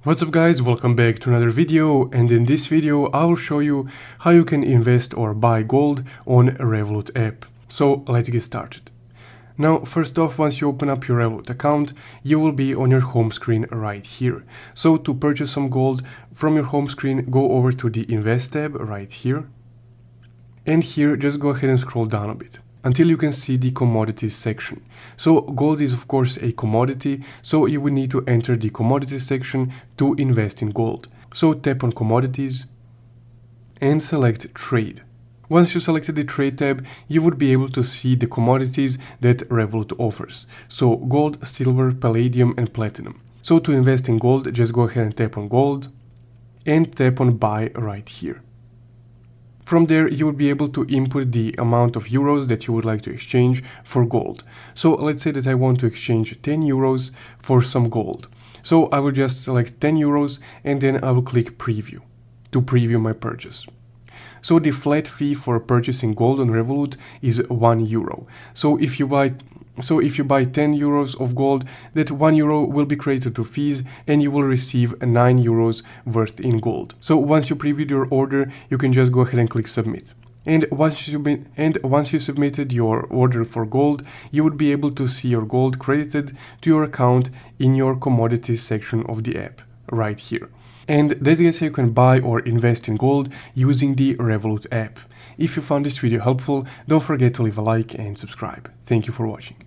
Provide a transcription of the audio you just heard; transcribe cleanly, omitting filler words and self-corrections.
What's up guys, welcome back to another video, and in this video I will show you how you can invest or buy gold on a Revolut app. So let's get started. Now first off, once you open up your Revolut account, you will be on your home screen right here. So to purchase some gold from your home screen, go over to the Invest tab right here, and here just go ahead and scroll down a bit until you can see the commodities section. So gold is of course a commodity, so you will need to enter the commodities section to invest in gold. So tap on commodities and select trade. Once you selected the trade tab, you would be able to see the commodities that Revolut offers. So gold, silver, palladium and platinum. So to invest in gold, just go ahead and tap on gold and tap on buy right here. From there, you will be able to input the amount of euros that you would like to exchange for gold. So let's say that I want to exchange 10 euros for some gold. So I will just select 10 euros and then I will click preview to preview my purchase. So the flat fee for purchasing gold on Revolut is 1 euro. So if you buy 10 euros of gold, that 1 euro will be credited to fees and you will receive 9 euros worth in gold. So once you previewed your order, you can just go ahead and click submit. And once you submitted your order for gold, you would be able to see your gold credited to your account in your commodities section of the app right here. And that's how you can buy or invest in gold using the Revolut app. If you found this video helpful, don't forget to leave a like and subscribe. Thank you for watching.